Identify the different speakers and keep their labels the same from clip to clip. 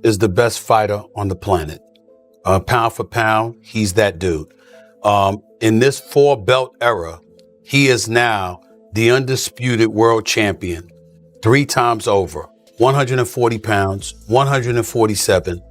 Speaker 1: is the best fighter on the planet. Pound for pound, he's that dude. In this 4-belt era, he is now the undisputed world champion 3 times over. 140 pounds, 147,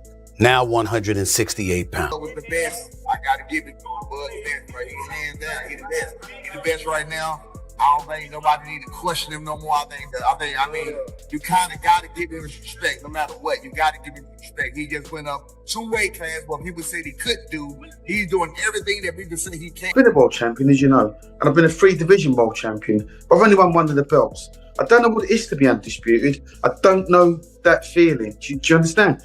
Speaker 1: now 168 pounds.
Speaker 2: Was the best. I gotta give it to him, bud. The best, bro. He's hands down. He's the best. He's the best right now. I don't think nobody need to question him no more. I mean, you kind of got to give him respect no matter what. You got to give him respect. He just went up 2 weight classes. What people said he could do, he's doing everything that people say he can't.
Speaker 3: I've been a world champion, as you know, and I've been a 3-division world champion. But I've only won 1 of the belts. I don't know what it is to be undisputed. I don't know that feeling. Do you understand?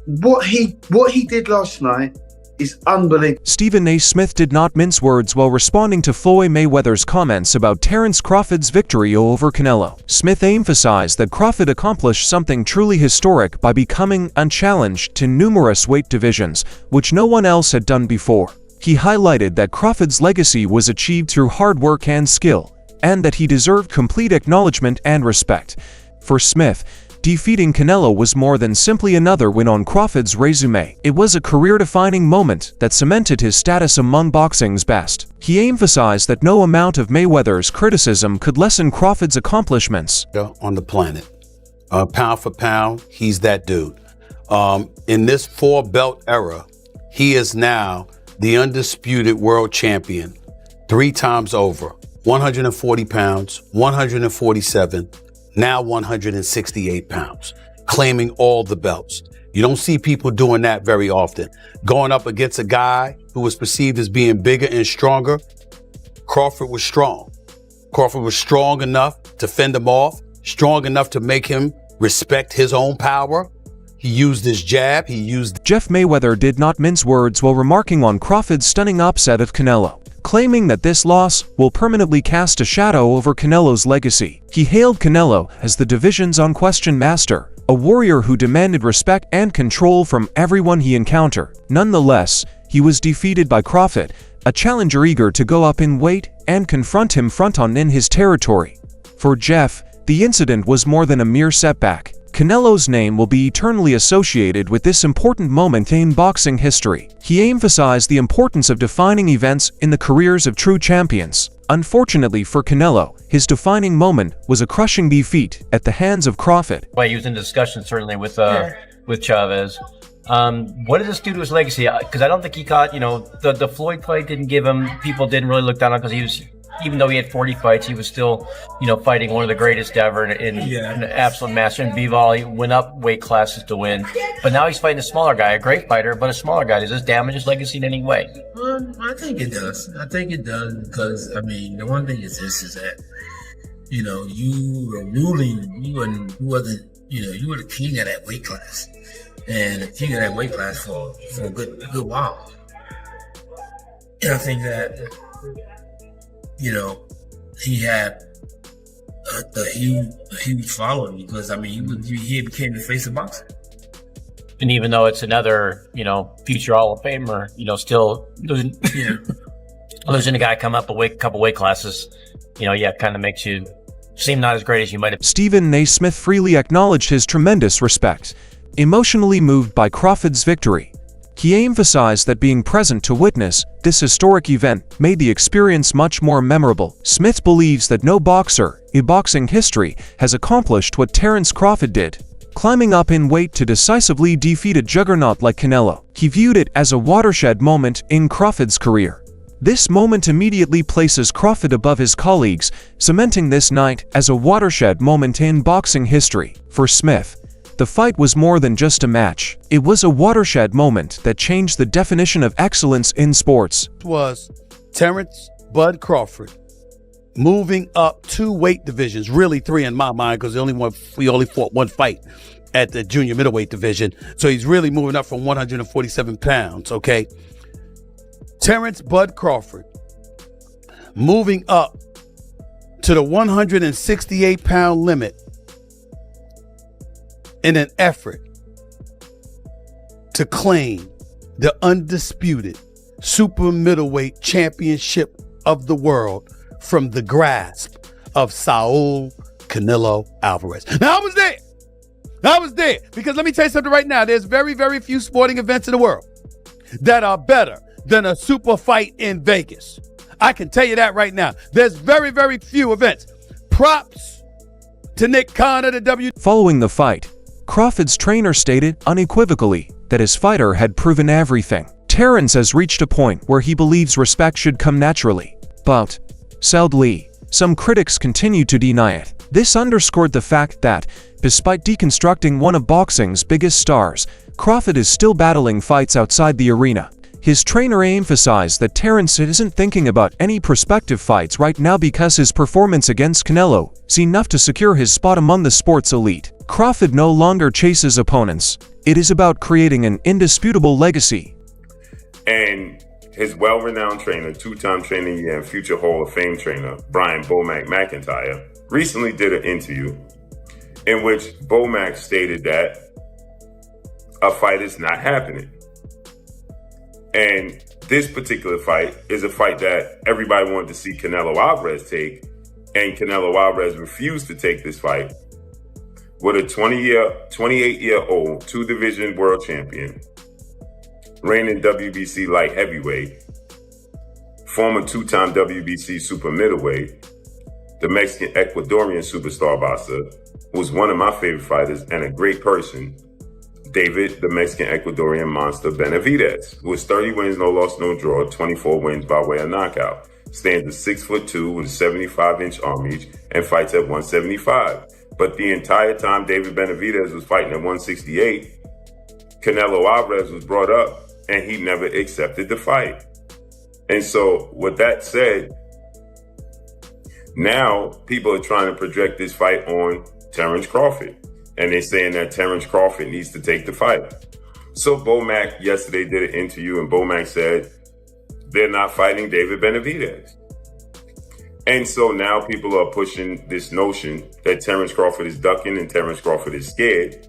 Speaker 3: What he did last night is unbelievable.
Speaker 4: Stephen A. Smith did not mince words while responding to Floyd Mayweather's comments about Terence Crawford's victory over Canelo. Smith emphasized that Crawford accomplished something truly historic by becoming unchallenged to numerous weight divisions, which no one else had done before. He highlighted that Crawford's legacy was achieved through hard work and skill, and that he deserved complete acknowledgement and respect. For Smith, defeating Canelo was more than simply another win on Crawford's resume. It was a career-defining moment that cemented his status among boxing's best. He emphasized that no amount of Mayweather's criticism could lessen Crawford's accomplishments.
Speaker 1: On the planet. Pound for pound, he's that dude. In this 4-belt era, he is now the undisputed world champion 3 times over. 140 pounds, 147, now 168 pounds, claiming all the belts. You don't see people doing that very often. Going up against a guy who was perceived as being bigger and stronger, Crawford was strong. Crawford was strong enough to fend him off, strong enough to make him respect his own power. He used his jab,
Speaker 4: Jeff Mayweather did not mince words while remarking on Crawford's stunning upset of Canelo, claiming that this loss will permanently cast a shadow over Canelo's legacy. He hailed Canelo as the division's unquestioned master, a warrior who demanded respect and control from everyone he encountered. Nonetheless, he was defeated by Crawford, a challenger eager to go up in weight and confront him front-on in his territory. For Jeff, the incident was more than a mere setback. Canelo's name will be eternally associated with this important moment in boxing history. He emphasized the importance of defining events in the careers of true champions. Unfortunately for Canelo, his defining moment was a crushing defeat at the hands of Crawford.
Speaker 5: Well, he was in discussion certainly with Chavez. What did this do to his legacy? Because I don't think he caught, the Floyd fight didn't give him, people didn't really look down on him because he was, even though he had 40 fights, he was still, fighting one of the greatest ever in an absolute master. In Bivol, he went up weight classes to win. But now he's fighting a smaller guy, a great fighter, but a smaller guy. Does this damage his legacy in any way?
Speaker 6: I think it does. Because, the one thing is this, is that, you were ruling, you were the king of that weight class. And the king of that weight class for a good while. And I think that, he had a huge following because, he became the face of boxing.
Speaker 5: And even though it's another, future Hall of Famer, still losing a guy come up a couple weight classes, kind of makes you seem not as great as you might have.
Speaker 4: Stephen A. Smith freely acknowledged his tremendous respect, emotionally moved by Crawford's victory. He emphasized that being present to witness this historic event made the experience much more memorable. Smith believes that no boxer in boxing history has accomplished what Terence Crawford did, climbing up in weight to decisively defeat a juggernaut like Canelo. He viewed it as a watershed moment in Crawford's career. This moment immediately places Crawford above his colleagues, cementing this night as a watershed moment in boxing history. For Smith, the fight was more than just a match. It was a watershed moment that changed the definition of excellence in sports.
Speaker 1: It was Terence "Bud" Crawford moving up 2 weight divisions, really 3 in my mind, because we only fought 1 fight at the junior middleweight division. So he's really moving up from 147 pounds, okay? Terence "Bud" Crawford moving up to the 168-pound limit in an effort to claim the undisputed super middleweight championship of the world from the grasp of Saul Canelo Alvarez. Now, I was there. I was there. Because let me tell you something right now. There's very, very few sporting events in the world that are better than a super fight in Vegas. I can tell you that right now. There's very, very few events. Props to Nick Khan of the W.
Speaker 4: Following the fight, Crawford's trainer stated unequivocally that his fighter had proven everything. Terence has reached a point where he believes respect should come naturally. But, sadly, some critics continue to deny it. This underscored the fact that, despite deconstructing one of boxing's biggest stars, Crawford is still battling fights outside the arena. His trainer emphasized that Terence isn't thinking about any prospective fights right now because his performance against Canelo is enough to secure his spot among the sport's elite. Crawford no longer chases opponents. It is about creating an indisputable legacy.
Speaker 7: And his well-renowned trainer, two-time trainer of the year and future Hall of Fame trainer, Brian Bomac McIntyre, recently did an interview in which Bomac stated that a fight is not happening. And this particular fight is a fight that everybody wanted to see Canelo Alvarez take, and Canelo Alvarez refused to take this fight with a 28-year-old two-division world champion, reigning WBC light heavyweight, former two-time WBC super middleweight, the Mexican Ecuadorian superstar boxer, who was one of my favorite fighters and a great person, David, the Mexican Ecuadorian monster Benavidez, who has 30 wins, no loss, no draw, 24 wins by way of knockout, stands at 6'2" with a 75-inch arm reach, and fights at 175. But the entire time David Benavidez was fighting at 168, Canelo Alvarez was brought up, and he never accepted the fight. And so, with that said, now people are trying to project this fight on Terence Crawford. And they're saying that Terence Crawford needs to take the fight. So Bomac yesterday did an interview, and Bomac said they're not fighting David Benavidez. And so now people are pushing this notion that Terence Crawford is ducking and Terence Crawford is scared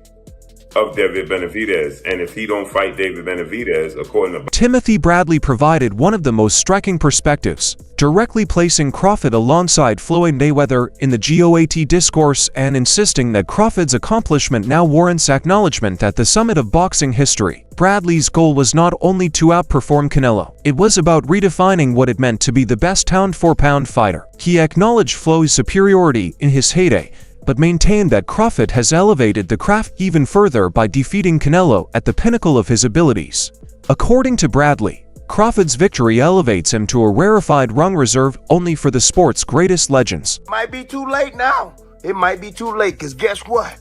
Speaker 7: of David Benavidez. And if he don't fight David Benavidez, according to
Speaker 4: Timothy Bradley provided one of the most striking perspectives, directly placing Crawford alongside Floyd Mayweather in the GOAT discourse and insisting that Crawford's accomplishment now warrants acknowledgement at the summit of boxing history. Bradley's goal was not only to outperform Canelo, it was about redefining what it meant to be the best pound-for-pound fighter. He acknowledged Floyd's superiority in his heyday, but maintained that Crawford has elevated the craft even further by defeating Canelo at the pinnacle of his abilities. According to Bradley, Crawford's victory elevates him to a rarefied rung reserved only for the sport's greatest legends.
Speaker 8: Might be too late now. It might be too late, because guess what?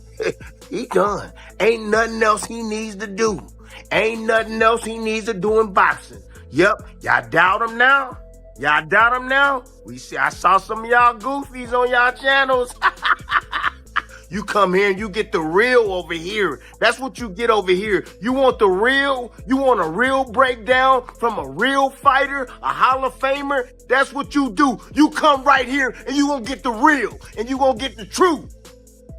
Speaker 8: He done. Ain't nothing else he needs to do. Ain't nothing else he needs to do in boxing. Yep, y'all doubt him now? Y'all doubt him now? I saw some of y'all goofies on y'all channels. You come here and you get the real over here. That's what you get over here. You want the real? You want a real breakdown from a real fighter, a Hall of Famer? That's what you do. You come right here and you gonna get the real and you gonna get the truth.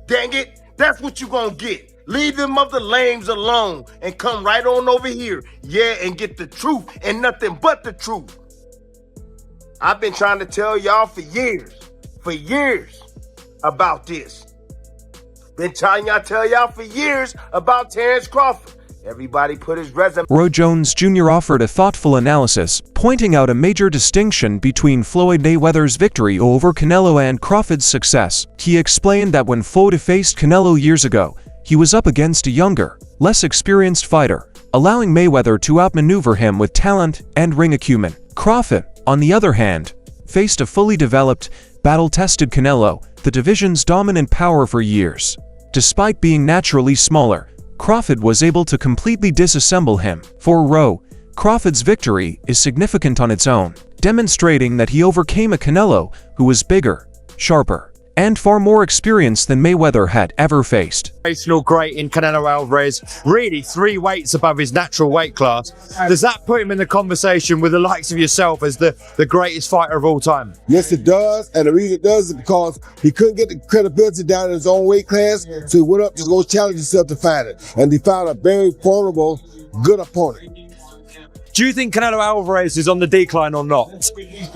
Speaker 8: Dang it, that's what you gonna get. Leave them other lames alone and come right on over here. Yeah, and get the truth and nothing but the truth. I've been trying to tell y'all for years about this. Been trying to tell y'all for years about Terence Crawford. Everybody put his resume.
Speaker 4: Roy Jones Jr. offered a thoughtful analysis, pointing out a major distinction between Floyd Mayweather's victory over Canelo and Crawford's success. He explained that when Floyd faced Canelo years ago, he was up against a younger, less experienced fighter, allowing Mayweather to outmaneuver him with talent and ring acumen. Crawford, on the other hand, faced a fully developed, battle-tested Canelo, the division's dominant power for years. Despite being naturally smaller, Crawford was able to completely disassemble him. For Rowe, Crawford's victory is significant on its own, demonstrating that he overcame a Canelo who was bigger, sharper, and far more experienced than Mayweather had ever faced.
Speaker 9: Generational great in Canelo Alvarez, really 3 weights above his natural weight class. Does that put him in the conversation with the likes of yourself as the greatest fighter of all time?
Speaker 10: Yes, it does, and the reason it does is because he couldn't get the credibility down in his own weight class, so he went up to go challenge himself to fight it, and he found a very formidable, good opponent.
Speaker 9: Do you think Canelo Alvarez is on the decline or not?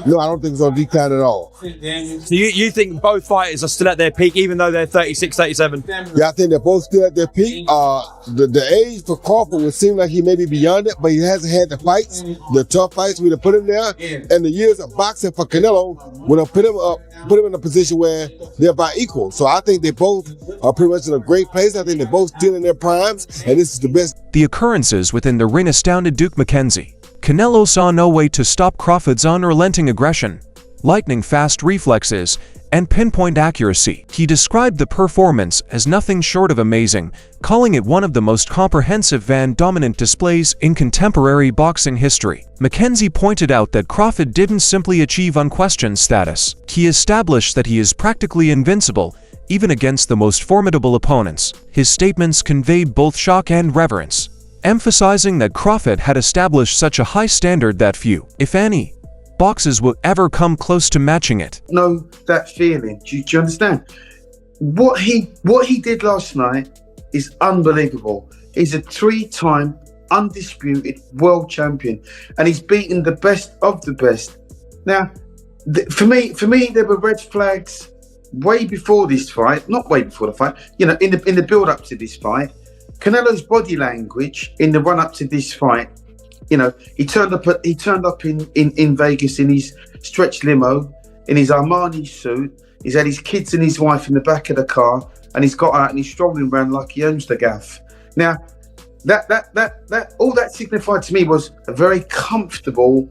Speaker 10: No, I don't think it's on decline at all.
Speaker 9: So you think both fighters are still at their peak, even though they're 36, 37?
Speaker 10: Yeah, I think they're both still at their peak. The age for Crawford would seem like he may be beyond it, but he hasn't had the fights, the tough fights we'd have put him there. And the years of boxing for Canelo would have put him in a position where they're about equal. So I think they both are pretty much in a great place. I think they're both still in their primes, and this is the best.
Speaker 4: The occurrences within the ring astounded Duke McKenzie. Canelo saw no way to stop Crawford's unrelenting aggression, lightning-fast reflexes, and pinpoint accuracy. He described the performance as nothing short of amazing, calling it one of the most comprehensive and dominant displays in contemporary boxing history. McKenzie pointed out that Crawford didn't simply achieve unquestioned status. He established that he is practically invincible, even against the most formidable opponents. His statements conveyed both shock and reverence, emphasizing that Crawford had established such a high standard that few, if any, boxers will ever come close to matching it.
Speaker 3: Know that feeling. Do you understand? What he did last night is unbelievable. He's a 3-time undisputed world champion, and he's beaten the best of the best. Now, for me, there were red flags way before this fight. Not way before the fight. You know, in the build up to this fight, Canelo's body language in the run up to this fight. You know, he turned up in Vegas in his stretch limo, in his Armani suit. He's had his kids and his wife in the back of the car, and he's got out and he's strolling around like he owns the gaff. Now, that all that signified to me was a very comfortable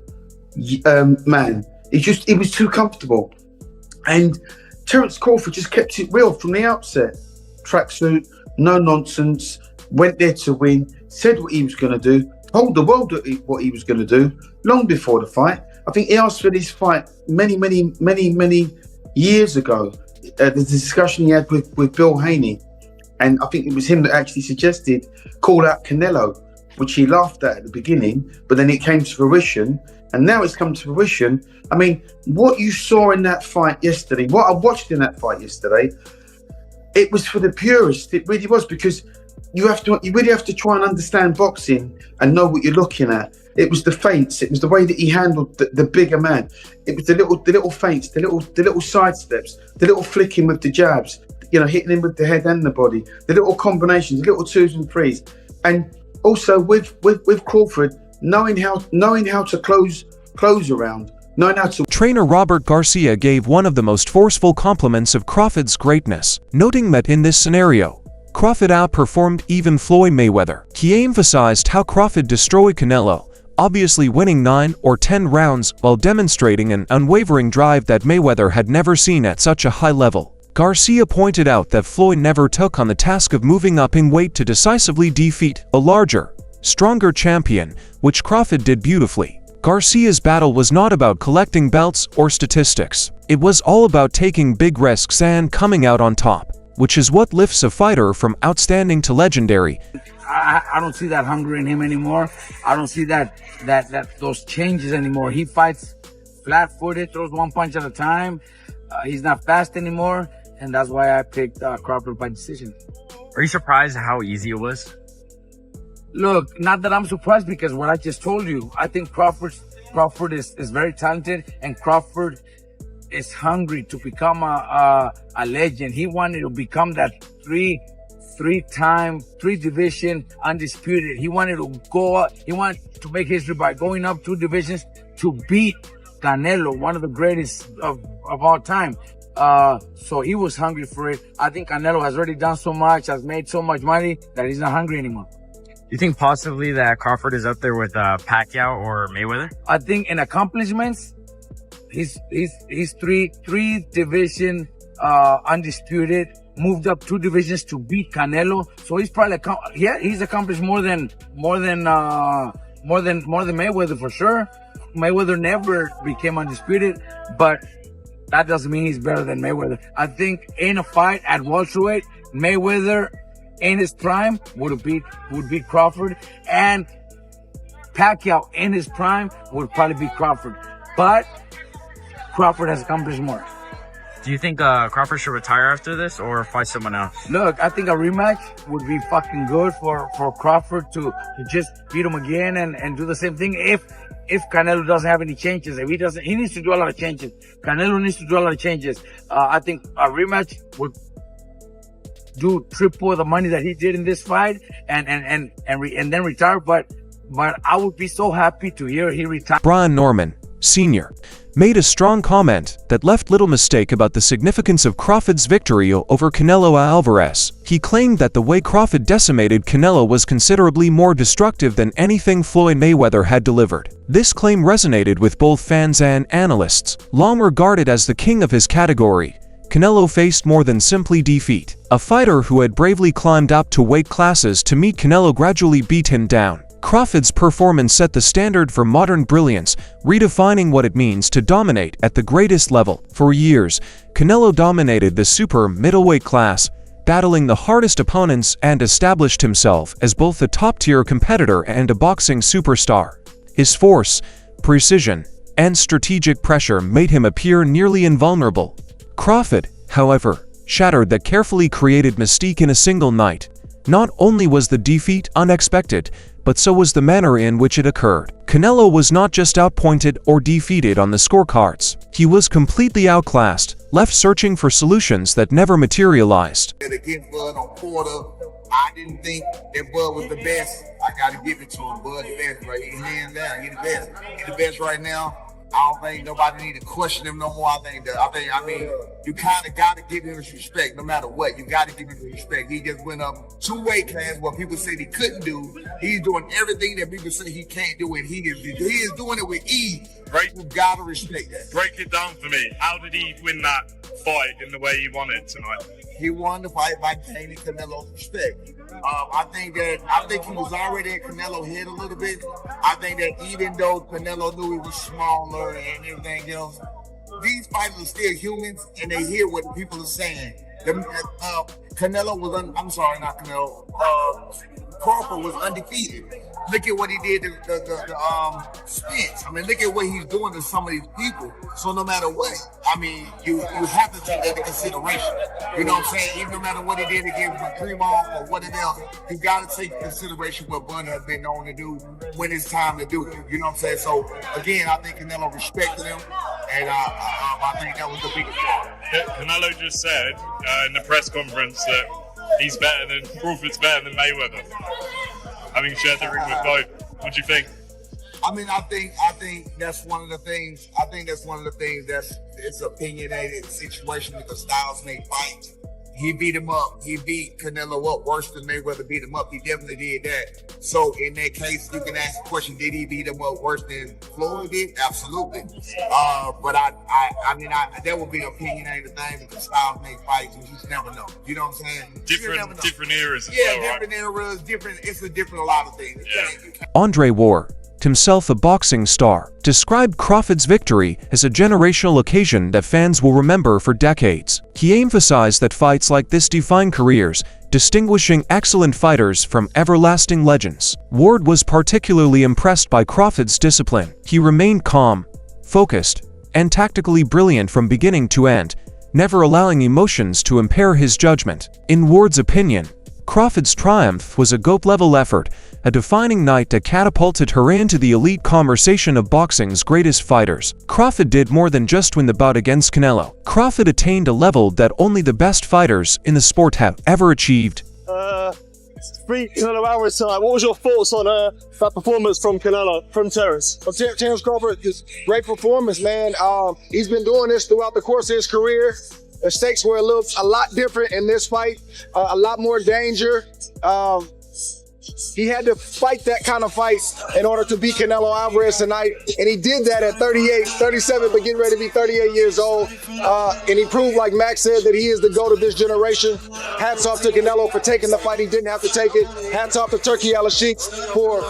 Speaker 3: man. He was too comfortable, and Terence Crawford just kept it real from the outset. Tracksuit, no nonsense, went there to win, said what he was going to do, told the world what he was going to do long before the fight. I think he asked for this fight many years ago. The discussion he had with Bill Haney, and I think it was him that actually suggested call out Canelo, which he laughed at the beginning, but then it came to fruition, and now it's come to fruition. I mean, what you saw in that fight yesterday, what I watched in that fight yesterday, it was for the purists. It really was, because you really have to try and understand boxing and know what you're looking at. It was the feints. It was the way that he handled the bigger man. It was the little feints, the little side steps, the little flicking with the jabs, you know, hitting him with the head and the body, the little combinations, the little 2s and 3s, and also with Crawford knowing how to close around.
Speaker 4: Trainer Robert Garcia gave one of the most forceful compliments of Crawford's greatness, noting that in this scenario, Crawford outperformed even Floyd Mayweather. He emphasized how Crawford destroyed Canelo, obviously winning 9 or 10 rounds while demonstrating an unwavering drive that Mayweather had never seen at such a high level. Garcia pointed out that Floyd never took on the task of moving up in weight to decisively defeat a larger, stronger champion, which Crawford did beautifully. Garcia's battle was not about collecting belts or statistics. It was all about taking big risks and coming out on top, which is what lifts a fighter from outstanding to legendary.
Speaker 11: I don't see that hunger in him anymore. I don't see those changes anymore. He fights flat-footed, throws one punch at a time. He's not fast anymore, and that's why I picked Crawford by decision.
Speaker 12: Are you surprised at how easy it was?
Speaker 11: Look, not that I'm surprised, because what I just told you, I think Crawford is very talented, and Crawford is hungry to become a legend. He wanted to become that three-time, 3-division undisputed. He wanted to go up, he wanted to make history by going up 2 divisions to beat Canelo, one of the greatest of all time. So he was hungry for it. I think Canelo has already done so much, has made so much money, that he's not hungry anymore.
Speaker 12: You think possibly that Crawford is up there with Pacquiao or Mayweather?
Speaker 11: I think in accomplishments, he's 3-division undisputed, moved up 2 divisions to beat Canelo. So he's probably he's accomplished more than Mayweather for sure. Mayweather never became undisputed, but that doesn't mean he's better than Mayweather. I think in a fight at welterweight, Mayweather in his prime would beat Crawford, and Pacquiao in his prime would probably beat Crawford. But Crawford has accomplished more.
Speaker 12: Do you think Crawford should retire after this or fight someone else?
Speaker 11: Look, I think a rematch would be fucking good for Crawford to just beat him again and do the same thing if Canelo doesn't have any changes. If he doesn't, he needs to do a lot of changes. Canelo needs to do a lot of changes. I think a rematch would do triple the money that he did in this fight and then retire. But I would be so happy to hear he retire.
Speaker 4: Brian Norman, Sr., made a strong comment that left little mistake about the significance of Crawford's victory over Canelo Alvarez. He claimed that the way Crawford decimated Canelo was considerably more destructive than anything Floyd Mayweather had delivered. This claim resonated with both fans and analysts. Long regarded as the king of his category, Canelo faced more than simply defeat. A fighter who had bravely climbed up to weight classes to meet Canelo gradually beat him down. Crawford's performance set the standard for modern brilliance, redefining what it means to dominate at the greatest level. For years, Canelo dominated the super middleweight class, battling the hardest opponents and established himself as both a top-tier competitor and a boxing superstar. His force, precision, and strategic pressure made him appear nearly invulnerable. Crawford, however, shattered that carefully created mystique in a single night. Not only was the defeat unexpected, but so was the manner in which it occurred. Canelo was not just outpointed or defeated on the scorecards. He was completely outclassed, left searching for solutions that never materialized.
Speaker 2: Against Bud on Porter, I didn't think that Bud was the best. I got to give it to him. Bud the best, right? He's hands down. He's the best. He's the best right now. I don't think nobody need to question him no more. I mean, you kind of got to give him his respect no matter what. You got to give him his respect. He just went up 2 weight classes what people said he couldn't do. He's doing everything that people say he can't do, and he is doing it with ease. Right? You got to respect that.
Speaker 13: Break it down for me. How did he win that fight in the way he won it tonight?
Speaker 2: He won the fight by gaining Canelo's respect. I think he was already in Canelo's head a little bit. I think that even though Canelo knew he was smaller and everything else, these fighters are still humans and they hear what the people are saying. Canelo was Crawford was undefeated. Look at what he did to the Spence. I mean, look at what he's doing to some of these people. So no matter what, I mean, you have to take that into consideration. You know what I'm saying? Even no matter what he did against Primo or whatever else, you got to take into consideration what Bunny has been known to do when it's time to do it. You know what I'm saying? So again, I think Canelo respected him, and I think that was the biggest part.
Speaker 13: Canelo just said in the press conference that Crawford's better than Mayweather, having shared the ring with both. What do you think?
Speaker 2: I mean, I think that's one of the things. I think that's one of the things that's it's an opinionated situation because styles make fights. He beat him up. He beat Canelo up worse than Mayweather beat him up. He definitely did that. So in that case, you can ask the question: did he beat him up worse than Floyd did? Absolutely. But I mean, that would be an opinionated thing because styles make fights. You just never know. You know what I'm saying?
Speaker 13: Different eras.
Speaker 2: Different eras. Different. It's a lot of things.
Speaker 13: Yeah.
Speaker 4: Andre Ward, himself a boxing star, described Crawford's victory as a generational occasion that fans will remember for decades. He emphasized that fights like this define careers, distinguishing excellent fighters from everlasting legends. Ward was particularly impressed by Crawford's discipline. He remained calm, focused, and tactically brilliant from beginning to end, never allowing emotions to impair his judgment. In Ward's opinion, Crawford's triumph was a GOAT-level effort, a defining night that catapulted her into the elite conversation of boxing's greatest fighters. Crawford did more than just win the bout against Canelo. Crawford attained a level that only the best fighters in the sport have ever achieved.
Speaker 14: Canelo Alvarez tonight. What was your thoughts on that performance from Terence?
Speaker 10: Terence Crawford, just great performance, man. He's been doing this throughout the course of his career. The stakes were a lot different in this fight, a lot more danger. He had to fight that kind of fight in order to beat Canelo Alvarez tonight, and he did that at 37, but getting ready to be 38 years old. And he proved, like Max said, that he is the GOAT of this generation. Hats off to Canelo for taking the fight. He didn't have to take it. Hats off to Turkey Al-Sheikh for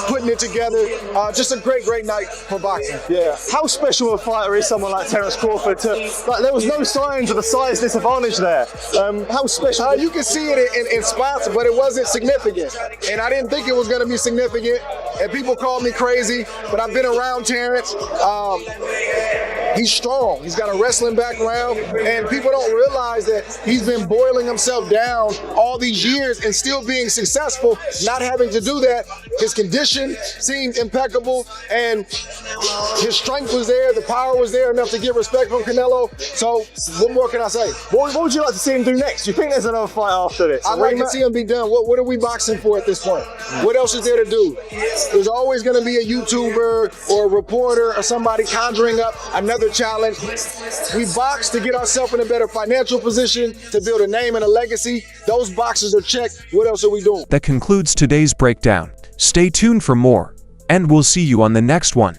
Speaker 10: putting it together. Just a great night for boxing.
Speaker 14: Yeah. How special a fighter is someone like Terence Crawford? There was no signs of a size disadvantage there. How special?
Speaker 10: You can see it in spots, but it wasn't significant. And I didn't think it was going to be significant. And people called me crazy, but I've been around Terence.
Speaker 14: He's strong. He's got a wrestling background, and people don't realize that he's been boiling himself down all these years and still being successful, not having to do that. His condition seemed impeccable, and his strength was there, the power was there enough to get respect from Canelo. So what more can I say?
Speaker 15: What would you like to see him do next? Do you think there's another fight after this?
Speaker 14: I'd like to see him be done. What are we boxing for at this point? What else is there to do? There's always going to be a YouTuber or a reporter or somebody conjuring up another challenge. We box to get ourselves in a better financial position, to build a name and a legacy. Those boxes are checked. What else are we doing?
Speaker 4: That concludes today's breakdown. Stay tuned for more, and we'll see you on the next one.